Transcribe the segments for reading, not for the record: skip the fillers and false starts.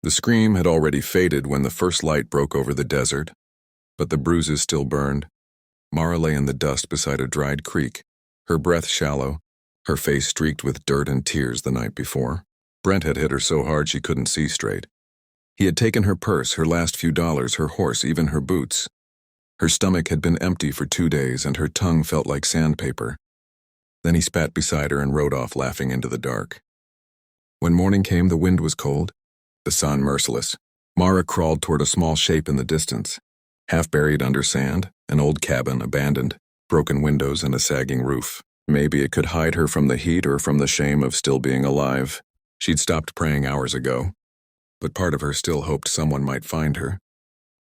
The scream had already faded when the first light broke over the desert, but the bruises still burned. Mara lay in the dust beside a dried creek, her breath shallow, her face streaked with dirt and tears the night before. Brent had hit her so hard she couldn't see straight. He had taken her purse, her last few dollars, her horse, even her boots. Her stomach had been empty for 2 days, and her tongue felt like sandpaper. Then he spat beside her and rode off, laughing into the dark. When morning came, the wind was cold, the sun merciless. Mara crawled toward a small shape in the distance, half buried under sand, an old cabin, abandoned, broken windows and a sagging roof. Maybe it could hide her from the heat or from the shame of still being alive. She'd stopped praying hours ago, but part of her still hoped someone might find her.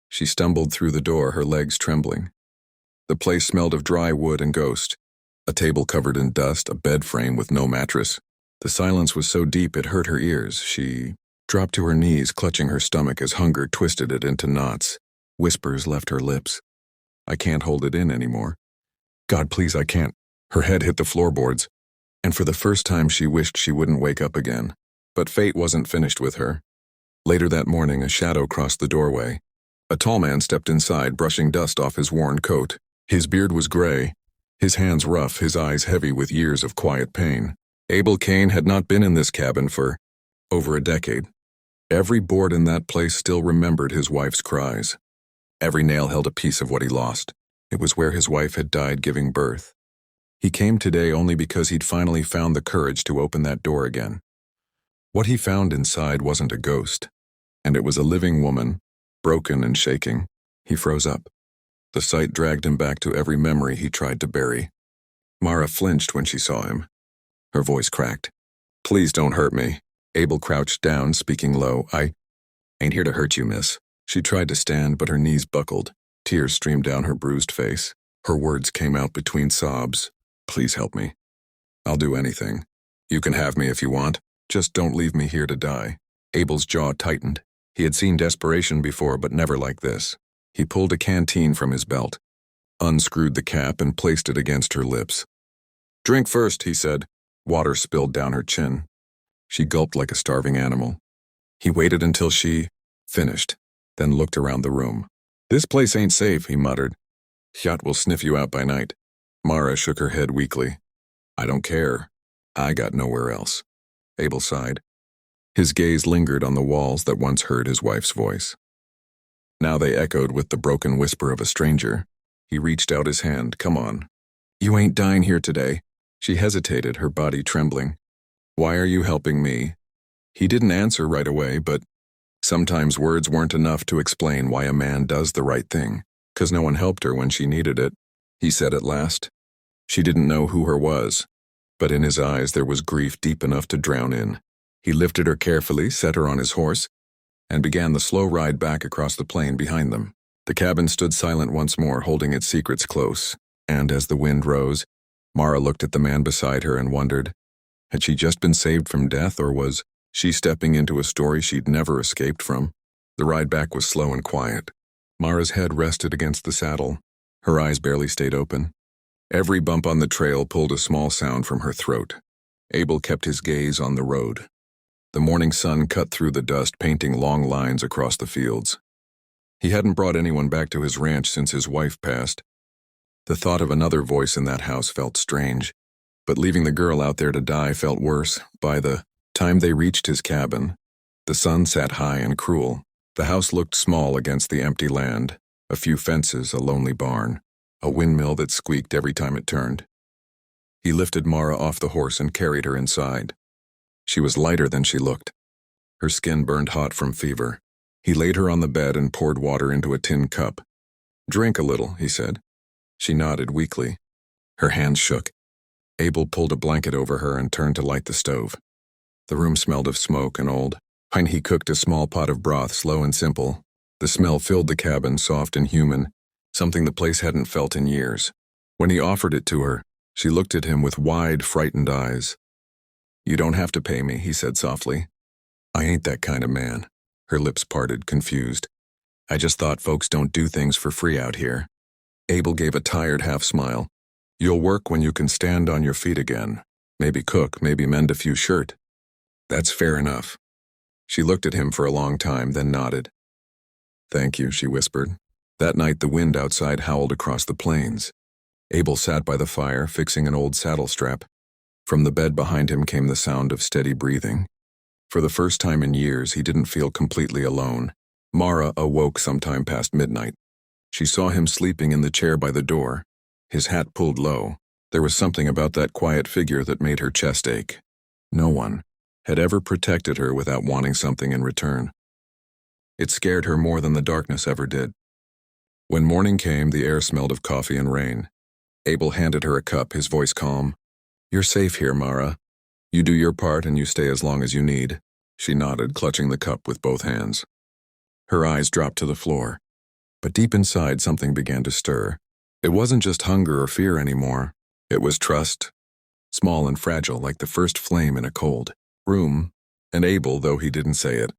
She stumbled through the door, her legs trembling. The place smelled of dry wood and ghost. A table covered in dust, a bed frame with no mattress. The silence was so deep it hurt her ears. She dropped to her knees, clutching her stomach as hunger twisted it into knots. Whispers left her lips. I can't hold it in anymore. God, please, I can't. Her head hit the floorboards, and for the first time she wished she wouldn't wake up again. But fate wasn't finished with her. Later that morning, a shadow crossed the doorway. A tall man stepped inside, brushing dust off his worn coat. His beard was gray, his hands rough, his eyes heavy with years of quiet pain. Abel Kane had not been in this cabin for over a decade. Every board in that place still remembered his wife's cries. Every nail held a piece of what he lost. It was where his wife had died giving birth. He came today only because he'd finally found the courage to open that door again. What he found inside wasn't a ghost, and it was a living woman, broken and shaking. He froze up. The sight dragged him back to every memory he tried to bury. Mara flinched when she saw him. Her voice cracked. Please don't hurt me. Abel crouched down, speaking low. I ain't here to hurt you, miss. She tried to stand, but her knees buckled. Tears streamed down her bruised face. Her words came out between sobs. Please help me. I'll do anything. You can have me if you want. Just don't leave me here to die. Abel's jaw tightened. He had seen desperation before, but never like this. He pulled a canteen from his belt, unscrewed the cap, and placed it against her lips. Drink first, he said. Water spilled down her chin. She gulped like a starving animal. He waited until she finished, then looked around the room. This place ain't safe, he muttered. Yacht will sniff you out by night. Mara shook her head weakly. I don't care. I got nowhere else. Abel sighed. His gaze lingered on the walls that once heard his wife's voice. Now they echoed with the broken whisper of a stranger. He reached out his hand. Come on. You ain't dying here today. She hesitated, her body trembling. Why are you helping me? He didn't answer right away, but sometimes words weren't enough to explain why a man does the right thing, 'cause no one helped her when she needed it. He said at last. She didn't know who her was, but in his eyes there was grief deep enough to drown in. He lifted her carefully, set her on his horse, and began the slow ride back across the plain behind them. The cabin stood silent once more, holding its secrets close, and as the wind rose, Mara looked at the man beside her and wondered, had she just been saved from death, or was she stepping into a story she'd never escaped from? The ride back was slow and quiet. Mara's head rested against the saddle. Her eyes barely stayed open. Every bump on the trail pulled a small sound from her throat. Abel kept his gaze on the road. The morning sun cut through the dust, painting long lines across the fields. He hadn't brought anyone back to his ranch since his wife passed. The thought of another voice in that house felt strange, but leaving the girl out there to die felt worse. By the time they reached his cabin, the sun sat high and cruel. The house looked small against the empty land, a few fences, a lonely barn, a windmill that squeaked every time it turned. He lifted Mara off the horse and carried her inside. She was lighter than she looked. Her skin burned hot from fever. He laid her on the bed and poured water into a tin cup. Drink a little, he said. She nodded weakly. Her hands shook. Abel pulled a blanket over her and turned to light the stove. The room smelled of smoke and old. He cooked a small pot of broth, slow and simple. The smell filled the cabin, soft and human, something the place hadn't felt in years. When he offered it to her, she looked at him with wide, frightened eyes. You don't have to pay me, he said softly. I ain't that kind of man. Her lips parted, confused. I just thought folks don't do things for free out here. Abel gave a tired half-smile. You'll work when you can stand on your feet again. Maybe cook, maybe mend a few shirt. That's fair enough. She looked at him for a long time, then nodded. "Thank you," she whispered. That night the wind outside howled across the plains. Abel sat by the fire, fixing an old saddle strap. From the bed behind him came the sound of steady breathing. For the first time in years, he didn't feel completely alone. Mara awoke sometime past midnight. She saw him sleeping in the chair by the door, his hat pulled low. There was something about that quiet figure that made her chest ache. No one had ever protected her without wanting something in return. It scared her more than the darkness ever did. When morning came, the air smelled of coffee and rain. Abel handed her a cup, his voice calm. "You're safe here, Mara. You do your part and you stay as long as you need." She nodded, clutching the cup with both hands. Her eyes dropped to the floor. But deep inside, something began to stir. It wasn't just hunger or fear anymore. It was trust, small and fragile like the first flame in a cold room, and Abel, though he didn't say it,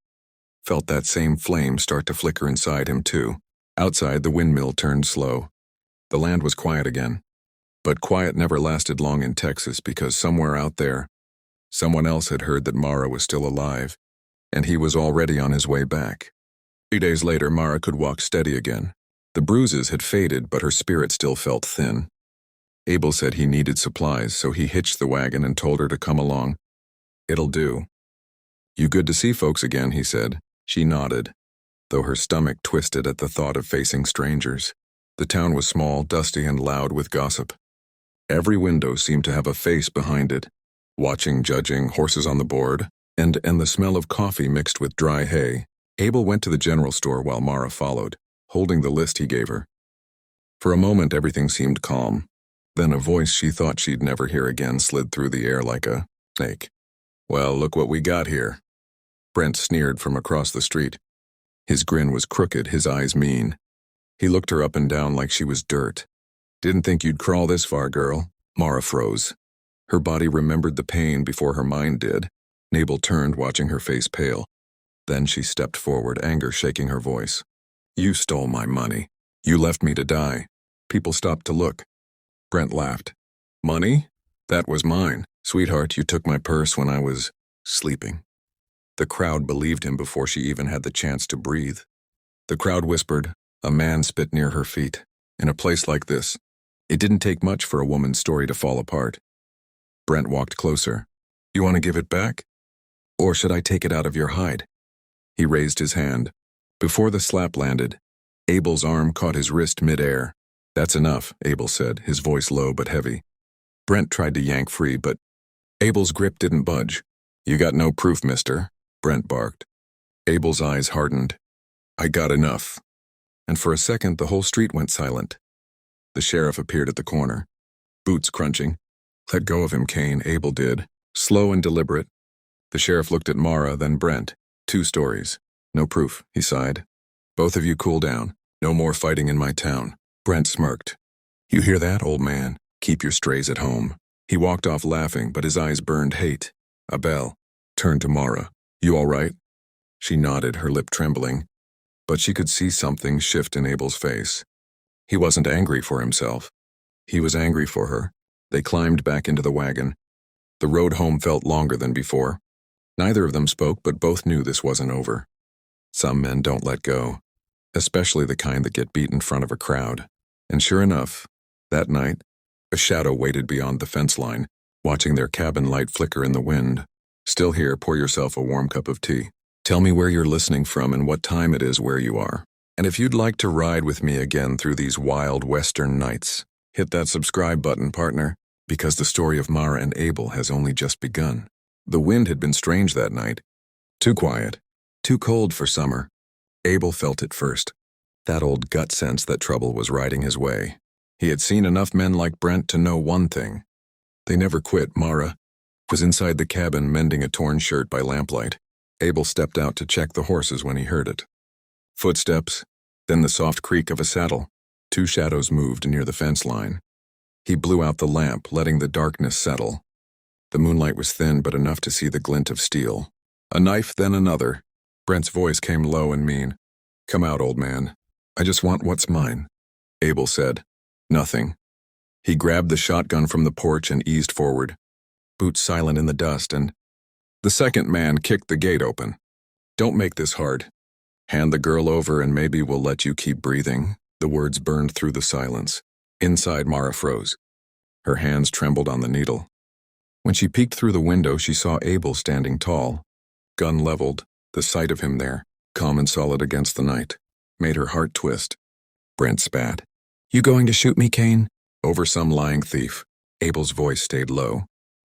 felt that same flame start to flicker inside him too. Outside, the windmill turned slow. The land was quiet again. But quiet never lasted long in Texas because somewhere out there, someone else had heard that Mara was still alive, and he was already on his way back. 3 days later, Mara could walk steady again. The bruises had faded, but her spirit still felt thin. Abel said he needed supplies, so he hitched the wagon and told her to come along. "It'll do." "You good to see folks again," he said. She nodded, though her stomach twisted at the thought of facing strangers. The town was small, dusty, and loud with gossip. Every window seemed to have a face behind it, watching, judging, horses on the board, and the smell of coffee mixed with dry hay. Abel went to the general store while Mara followed, holding the list he gave her. For a moment, everything seemed calm. Then a voice she thought she'd never hear again slid through the air like a snake. "Well, look what we got here." Brent sneered from across the street. His grin was crooked, his eyes mean. He looked her up and down like she was dirt. "Didn't think you'd crawl this far, girl." Mara froze. Her body remembered the pain before her mind did. Abel turned, watching her face pale. Then she stepped forward, anger shaking her voice. "You stole my money. You left me to die." People stopped to look. Brent laughed. "Money? That was mine. Sweetheart, you took my purse when I was sleeping." The crowd believed him before she even had the chance to breathe. The crowd whispered. A man spit near her feet. In a place like this, it didn't take much for a woman's story to fall apart. Brent walked closer. "You want to give it back? Or should I take it out of your hide?" He raised his hand. Before the slap landed, Abel's arm caught his wrist mid-air. "That's enough," Abel said, his voice low but heavy. Brent tried to yank free, but Abel's grip didn't budge. "You got no proof, mister," Brent barked. Abel's eyes hardened. "I got enough." And for a second, the whole street went silent. The sheriff appeared at the corner, boots crunching. "Let go of him, Kane," Abel did, slow and deliberate. The sheriff looked at Mara, then Brent. 2 stories. "No proof," he sighed. "Both of you cool down. No more fighting in my town." Brent smirked. "You hear that, old man? Keep your strays at home." He walked off laughing, but his eyes burned hate. Abel turned to Mara. "You all right?" She nodded, her lip trembling. But she could see something shift in Abel's face. He wasn't angry for himself. He was angry for her. They climbed back into the wagon. The road home felt longer than before. Neither of them spoke, but both knew this wasn't over. Some men don't let go, especially the kind that get beat in front of a crowd. And sure enough, that night, a shadow waited beyond the fence line, watching their cabin light flicker in the wind. "Still here, pour yourself a warm cup of tea. Tell me where you're listening from and what time it is where you are. And if you'd like to ride with me again through these wild western nights, hit that subscribe button, partner, because the story of Mara and Abel has only just begun." The wind had been strange that night. Too quiet, too cold for summer. Abel felt it first. That old gut sense that trouble was riding his way. He had seen enough men like Brent to know one thing. They never quit. Mara was inside the cabin mending a torn shirt by lamplight. Abel stepped out to check the horses when he heard it. Footsteps, then the soft creak of a saddle. 2 shadows moved near the fence line. He blew out the lamp, letting the darkness settle. The moonlight was thin, but enough to see the glint of steel. A knife, then another. Brent's voice came low and mean. "Come out, old man. I just want what's mine." Abel said, "Nothing." He grabbed the shotgun from the porch and eased forward, boots silent in the dust, and the second man kicked the gate open. Don't make this hard. Hand the girl over and maybe we'll let you keep breathing. The words burned through the silence. Inside, Mara froze. Her hands trembled on the needle. When she peeked through the window, she saw Abel standing tall. Gun leveled, the sight of him there, calm and solid against the night, made her heart twist. Brent spat. You going to shoot me, Kane? Over some lying thief. Abel's voice stayed low.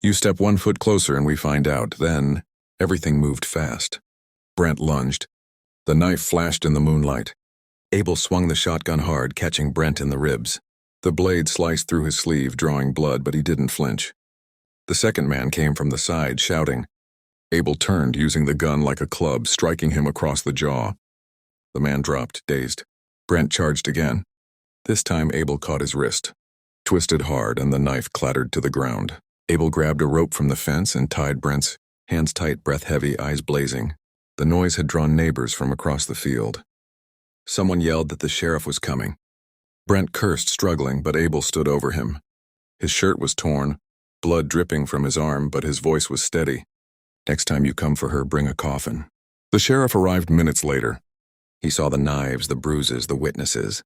You step 1 foot closer and we find out. Then, everything moved fast. Brent lunged. The knife flashed in the moonlight. Abel swung the shotgun hard, catching Brent in the ribs. The blade sliced through his sleeve, drawing blood, but he didn't flinch. The second man came from the side, shouting. Abel turned, using the gun like a club, striking him across the jaw. The man dropped, dazed. Brent charged again. This time Abel caught his wrist. Twisted hard, and the knife clattered to the ground. Abel grabbed a rope from the fence and tied Brent's, hands tight, breath heavy, eyes blazing. The noise had drawn neighbors from across the field. Someone yelled that the sheriff was coming. Brent cursed, struggling, but Abel stood over him. His shirt was torn, blood dripping from his arm, but his voice was steady. Next time you come for her, bring a coffin. The sheriff arrived minutes later. He saw the knives, the bruises, the witnesses.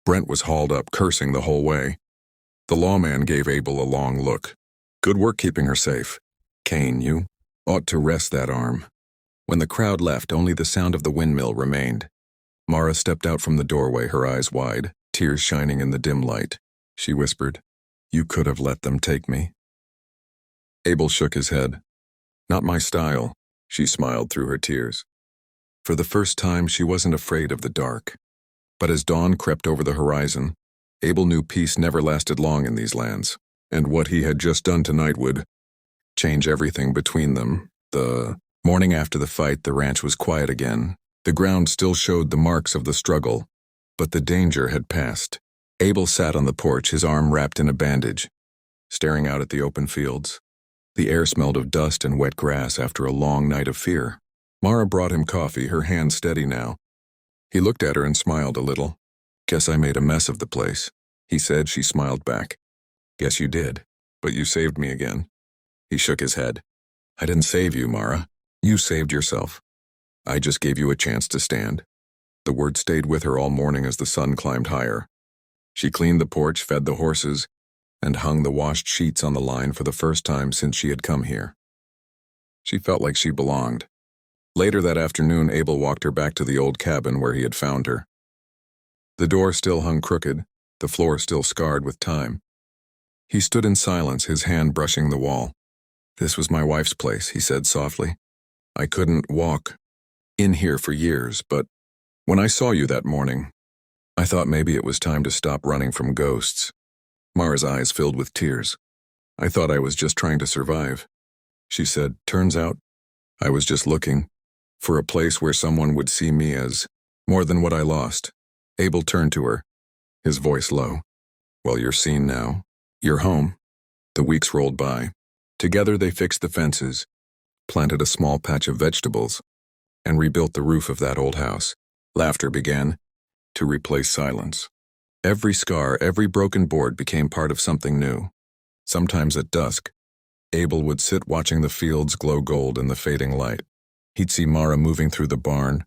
Brent was hauled up, cursing the whole way. The lawman gave Abel a long look. Good work keeping her safe. Kane, you ought to rest that arm. When the crowd left, only the sound of the windmill remained. Mara stepped out from the doorway, her eyes wide, tears shining in the dim light. She whispered, You could have let them take me. Abel shook his head. Not my style, she smiled through her tears. For the first time, she wasn't afraid of the dark. But as dawn crept over the horizon, Abel knew peace never lasted long in these lands, and what he had just done tonight would change everything between them. The morning after the fight, the ranch was quiet again. The ground still showed the marks of the struggle, but the danger had passed. Abel sat on the porch, his arm wrapped in a bandage, staring out at the open fields. The air smelled of dust and wet grass after a long night of fear. Mara brought him coffee, her hand steady now. He looked at her and smiled a little. Guess I made a mess of the place, he said. She smiled back. Guess you did, but you saved me again. He shook his head. I didn't save you, Mara. You saved yourself. I just gave you a chance to stand. The word stayed with her all morning as the sun climbed higher. She cleaned the porch, fed the horses, and hung the washed sheets on the line for the first time since she had come here. She felt like she belonged. Later that afternoon, Abel walked her back to the old cabin where he had found her. The door still hung crooked, the floor still scarred with time. He stood in silence, his hand brushing the wall. This was my wife's place, he said softly. I couldn't walk in here for years, but when I saw you that morning, I thought maybe it was time to stop running from ghosts. Mara's eyes filled with tears. I thought I was just trying to survive. She said, turns out, I was just looking for a place where someone would see me as more than what I lost. Abel turned to her, his voice low. Well, you're seen now. You're home. The weeks rolled by. Together they fixed the fences, planted a small patch of vegetables, and rebuilt the roof of that old house. Laughter began to replace silence. Every scar, every broken board became part of something new. Sometimes at dusk, Abel would sit watching the fields glow gold in the fading light. He'd see Mara moving through the barn,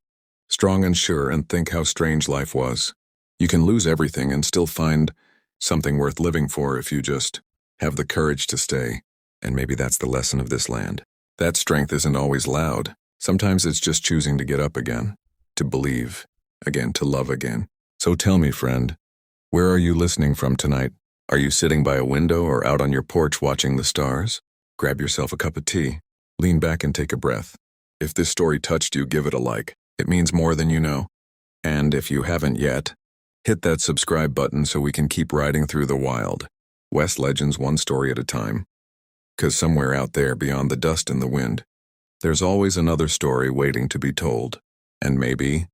strong and sure, and think how strange life was. You can lose everything and still find something worth living for if you just have the courage to stay. And maybe that's the lesson of this land. That strength isn't always loud. Sometimes it's just choosing to get up again, to believe again, to love again. So tell me, friend, where are you listening from tonight? Are you sitting by a window or out on your porch watching the stars? Grab yourself a cup of tea, lean back and take a breath. If this story touched you, give it a like. It means more than you know. And if you haven't yet, hit that subscribe button so we can keep riding through the wild. West Legends, one story at a time. 'Cause somewhere out there beyond the dust and the wind, there's always another story waiting to be told. And maybe